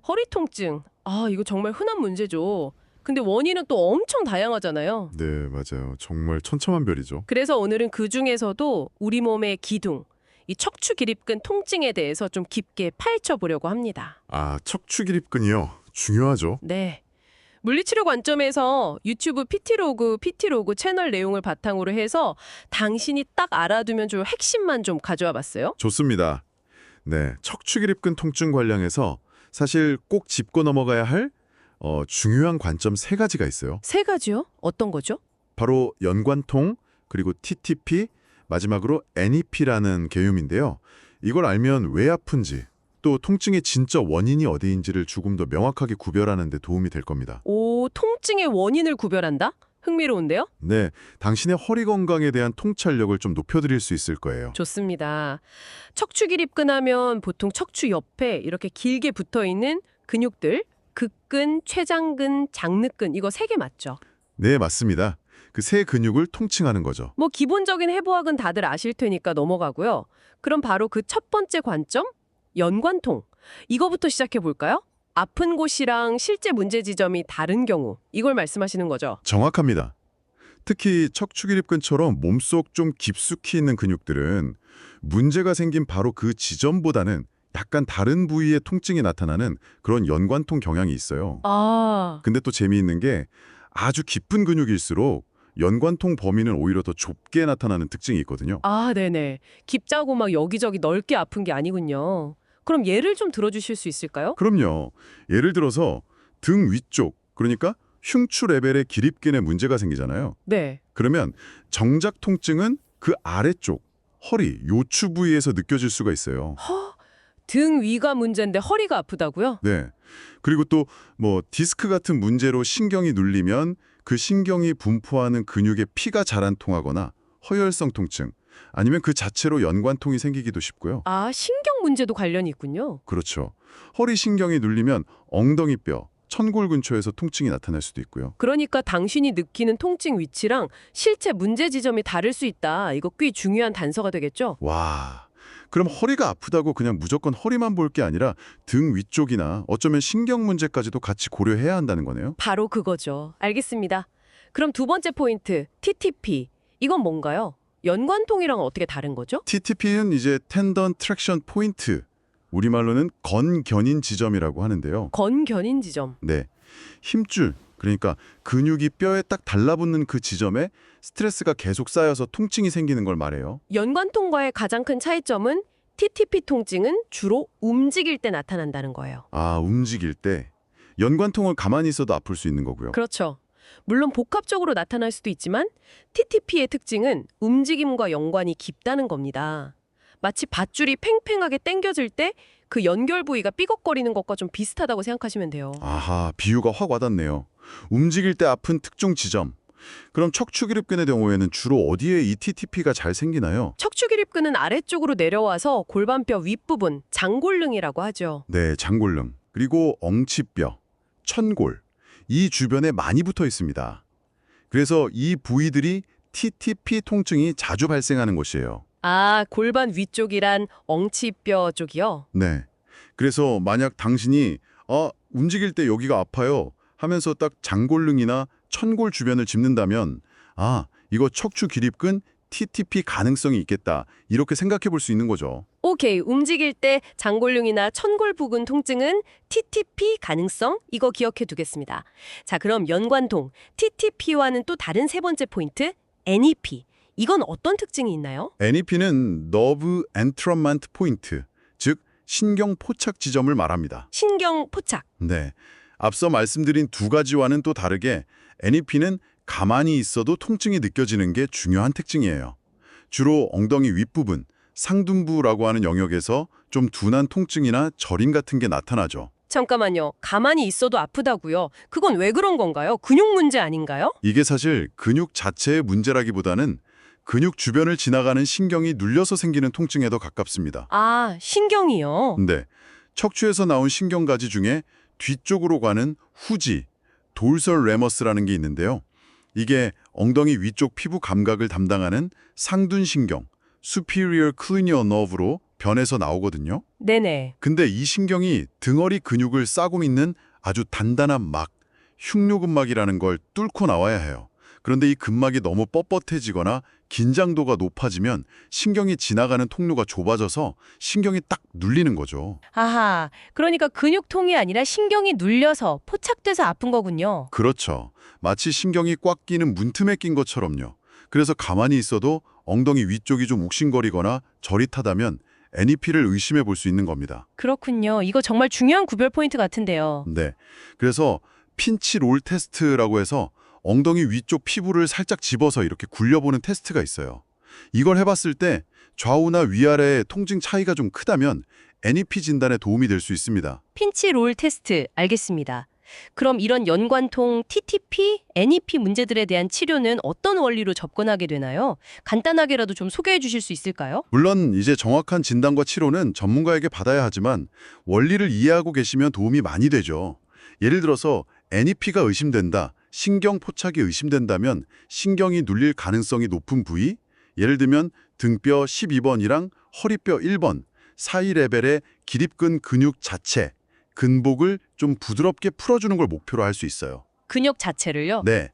허리 통증. 아, 이거 정말 흔한 문제죠. 근데 원인은 또 엄청 다양하잖아요. 네, 맞아요. 정말 천차만별이죠. 그래서 오늘은 그 중에서도 우리 몸의 기둥, 이 척추 기립근 통증에 대해서 좀 깊게 파헤쳐 보려고 합니다. 아, 척추기립근이요. 중요하죠. 네. 물리치료 관점에서 유튜브 PT로그 채널 내용을 바탕으로 해서 당신이 딱 알아두면 좋을 핵심만 좀 가져와 봤어요. 좋습니다. 네, 척추기립근 통증 관련해서 사실 꼭 짚고 넘어가야 할 중요한 관점 세 가지가 있어요. 세 가지요? 어떤 거죠? 바로 연관통, 그리고 TTP, 마지막으로 NEP라는 개념인데요. 이걸 알면 왜 아픈지, 또 통증의 진짜 원인이 어디인지를 조금 더 명확하게 구별하는 데 도움이 될 겁니다. 오, 통증의 원인을 구별한다? 흥미로운데요? 네, 당신의 허리 건강에 대한 통찰력을 좀 높여드릴 수 있을 거예요. 좋습니다. 척추 기립근 하면 보통 척추 옆에 이렇게 길게 붙어 있는 근육들, 극근, 췌장근, 장늑근 이거 세 개 맞죠? 네, 맞습니다. 그 세 근육을 통칭하는 거죠. 뭐 기본적인 해부학은 다들 아실 테니까 넘어가고요. 그럼 바로 그 첫 번째 관점, 연관통. 이거부터 시작해 볼까요? 아픈 곳이랑 실제 문제 지점이 다른 경우, 이걸 말씀하시는 거죠? 정확합니다. 특히 척추기립근처럼 몸속 좀 깊숙이 있는 근육들은 문제가 생긴 바로 그 지점보다는 약간 다른 부위의 통증이 나타나는 그런 연관통 경향이 있어요. 아, 근데 또 재미있는 게 아주 깊은 근육일수록 연관통 범위는 오히려 더 좁게 나타나는 특징이 있거든요. 네네. 깊자고 막 여기저기 넓게 아픈 게 아니군요. 그럼 예를 좀 들어주실 수 있을까요? 그럼요. 예를 들어서 등 위쪽, 그러니까 흉추 레벨의 기립근에 문제가 생기잖아요. 네. 그러면 정작 통증은 그 아래쪽, 허리, 요추 부위에서 느껴질 수가 있어요. 등 위가 문제인데 허리가 아프다고요? 네. 그리고 또 뭐 디스크 같은 문제로 신경이 눌리면 그 신경이 분포하는 근육에 피가 잘 안 통하거나 허혈성 통증, 아니면 그 자체로 연관통이 생기기도 쉽고요. 아, 신경 문제도 관련이 있군요. 그렇죠. 허리 신경이 눌리면 엉덩이뼈, 천골 근처에서 통증이 나타날 수도 있고요. 그러니까 당신이 느끼는 통증 위치랑 실제 문제 지점이 다를 수 있다. 이거 꽤 중요한 단서가 되겠죠? 와, 그럼 허리가 아프다고 그냥 무조건 허리만 볼 게 아니라 등 위쪽이나 어쩌면 신경 문제까지도 같이 고려해야 한다는 거네요. 바로 그거죠. 알겠습니다. 그럼 두 번째 포인트, TTP. 이건 뭔가요? 연관통이랑 어떻게 다른 거죠? TTP는 이제 텐던 트랙션 포인트, 우리말로는 건견인 지점이라고 하는데요. 건견인 지점. 네, 힘줄, 그러니까 근육이 뼈에 딱 달라붙는 그 지점에 스트레스가 계속 쌓여서 통증이 생기는 걸 말해요. 연관통과의 가장 큰 차이점은 TTP 통증은 주로 움직일 때 나타난다는 거예요. 아, 움직일 때 연관통을 가만히 있어도 아플 수 있는 거고요. 그렇죠. 물론 복합적으로 나타날 수도 있지만 TTP의 특징은 움직임과 연관이 깊다는 겁니다. 마치 밧줄이 팽팽하게 당겨질 때 그 연결 부위가 삐걱거리는 것과 좀 비슷하다고 생각하시면 돼요. 아하, 비유가 확 와닿네요. 움직일 때 아픈 특정 지점. 그럼 척추기립근의 경우에는 주로 어디에 이 TTP가 잘 생기나요? 척추기립근은 아래쪽으로 내려와서 골반뼈 윗부분, 장골릉이라고 하죠. 네, 장골릉, 그리고 엉치뼈, 천골, 이 주변에 많이 붙어 있습니다. 그래서 이 부위들이 TTP 통증이 자주 발생하는 곳이에요. 아, 골반 위쪽이란 엉치뼈 쪽이요? 네. 그래서 만약 당신이 움직일 때 여기가 아파요 하면서 딱 장골릉이나 천골 주변을 짚는다면 이거 척추 기립근 TTP 가능성이 있겠다. 이렇게 생각해 볼 수 있는 거죠. 오케이, 움직일 때 장골릉이나 천골 부근 통증은 TTP 가능성? 이거 기억해 두겠습니다. 자, 그럼 연관통, TTP와는 또 다른 세 번째 포인트, NEP. 이건 어떤 특징이 있나요? NEP는 Nerve Entrapment Point, 즉 신경 포착 지점을 말합니다. 신경 포착. 네. 앞서 말씀드린 두 가지와는 또 다르게 NEP는 가만히 있어도 통증이 느껴지는 게 중요한 특징이에요. 주로 엉덩이 윗부분, 상둔부라고 하는 영역에서 좀 둔한 통증이나 저림 같은 게 나타나죠. 잠깐만요. 가만히 있어도 아프다고요? 그건 왜 그런 건가요? 근육 문제 아닌가요? 이게 사실 근육 자체의 문제라기보다는 근육 주변을 지나가는 신경이 눌려서 생기는 통증에 더 가깝습니다. 아, 신경이요? 네, 척추에서 나온 신경가지 중에 뒤쪽으로 가는 후지, 돌설 레머스라는 게 있는데요. 이게 엉덩이 위쪽 피부 감각을 담당하는 상둔신경, superior cranial nerve로 변에서 나오거든요. 네네. 근데 이 신경이 등허리 근육을 싸고 있는 아주 단단한 막, 흉뇨근막이라는 걸 뚫고 나와야 해요. 그런데 이 근막이 너무 뻣뻣해지거나 긴장도가 높아지면 신경이 지나가는 통로가 좁아져서 신경이 딱 눌리는 거죠. 아하, 그러니까 근육통이 아니라 신경이 눌려서 포착돼서 아픈 거군요. 그렇죠. 마치 신경이 꽉 끼는 문틈에 낀 것처럼요. 그래서 가만히 있어도 엉덩이 위쪽이 좀 욱신거리거나 저릿하다면 NEP를 의심해 볼 수 있는 겁니다. 그렇군요. 이거 정말 중요한 구별 포인트 같은데요. 네. 그래서 핀치 롤 테스트라고 해서 엉덩이 위쪽 피부를 살짝 집어서 이렇게 굴려보는 테스트가 있어요. 이걸 해봤을 때 좌우나 위아래의 통증 차이가 좀 크다면 NEP 진단에 도움이 될 수 있습니다. 핀치 롤 테스트, 알겠습니다. 그럼 이런 연관통, TTP, NEP 문제들에 대한 치료는 어떤 원리로 접근하게 되나요? 간단하게라도 좀 소개해 주실 수 있을까요? 물론 이제 정확한 진단과 치료는 전문가에게 받아야 하지만 원리를 이해하고 계시면 도움이 많이 되죠. 예를 들어서 NEP가 의심된다, 신경 포착이 의심된다면 신경이 눌릴 가능성이 높은 부위, 예를 들면 등뼈 12번이랑 허리뼈 1번, 사이 레벨의 기립근 근육 자체, 근복을 좀 부드럽게 풀어주는 걸 목표로 할 수 있어요. 근육 자체를요? 네,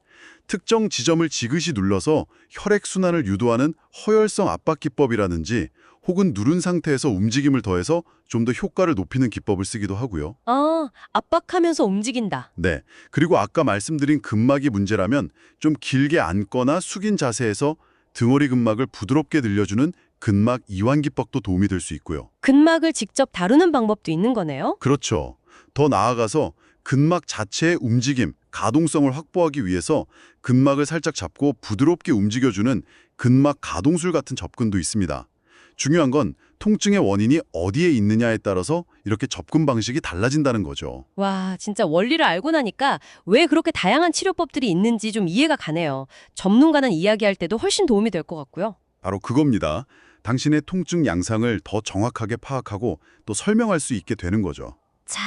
특정 지점을 지그시 눌러서 혈액순환을 유도하는 허혈성 압박 기법이라든지 혹은 누른 상태에서 움직임을 더해서 좀 더 효과를 높이는 기법을 쓰기도 하고요. 아, 압박하면서 움직인다. 네, 그리고 아까 말씀드린 근막이 문제라면 좀 길게 앉거나 숙인 자세에서 등허리 근막을 부드럽게 늘려주는 근막 이완 기법도 도움이 될 수 있고요. 근막을 직접 다루는 방법도 있는 거네요? 그렇죠. 더 나아가서 근막 자체의 움직임, 가동성을 확보하기 위해서 근막을 살짝 잡고 부드럽게 움직여주는 근막 가동술 같은 접근도 있습니다. 중요한 건 통증의 원인이 어디에 있느냐에 따라서 이렇게 접근 방식이 달라진다는 거죠. 와, 진짜 원리를 알고 나니까 왜 그렇게 다양한 치료법들이 있는지 좀 이해가 가네요. 전문가는 이야기할 때도 훨씬 도움이 될 것 같고요. 바로 그겁니다. 당신의 통증 양상을 더 정확하게 파악하고 또 설명할 수 있게 되는 거죠. 자,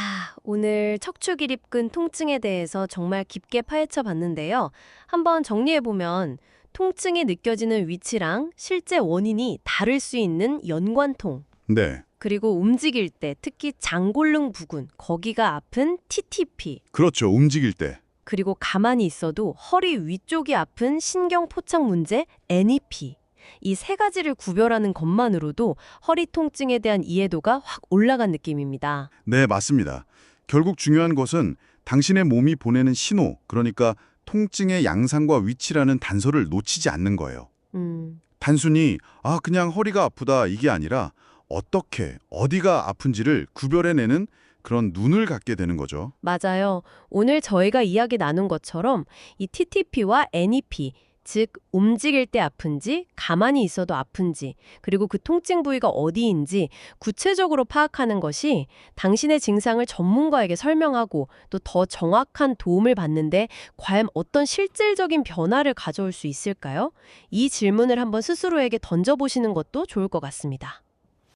오늘 척추기립근 통증에 대해서 정말 깊게 파헤쳐 봤는데요. 한번 정리해보면 통증이 느껴지는 위치랑 실제 원인이 다를 수 있는 연관통, 네, 그리고 움직일 때 특히 장골릉 부근, 거기가 아픈 TTP, 그렇죠. 움직일 때. 그리고 가만히 있어도 허리 위쪽이 아픈 신경 포착 문제 NEP. 이 세 가지를 구별하는 것만으로도 허리 통증에 대한 이해도가 확 올라간 느낌입니다. 네, 맞습니다. 결국 중요한 것은 당신의 몸이 보내는 신호, 그러니까 통증의 양상과 위치라는 단서를 놓치지 않는 거예요. 단순히 그냥 허리가 아프다 이게 아니라 어떻게, 어디가 아픈지를 구별해내는 그런 눈을 갖게 되는 거죠. 맞아요. 오늘 저희가 이야기 나눈 것처럼 이 TTP와 NEP, 즉 움직일 때 아픈지, 가만히 있어도 아픈지, 그리고 그 통증 부위가 어디인지 구체적으로 파악하는 것이 당신의 증상을 전문가에게 설명하고 또 더 정확한 도움을 받는데 과연 어떤 실질적인 변화를 가져올 수 있을까요? 이 질문을 한번 스스로에게 던져보시는 것도 좋을 것 같습니다.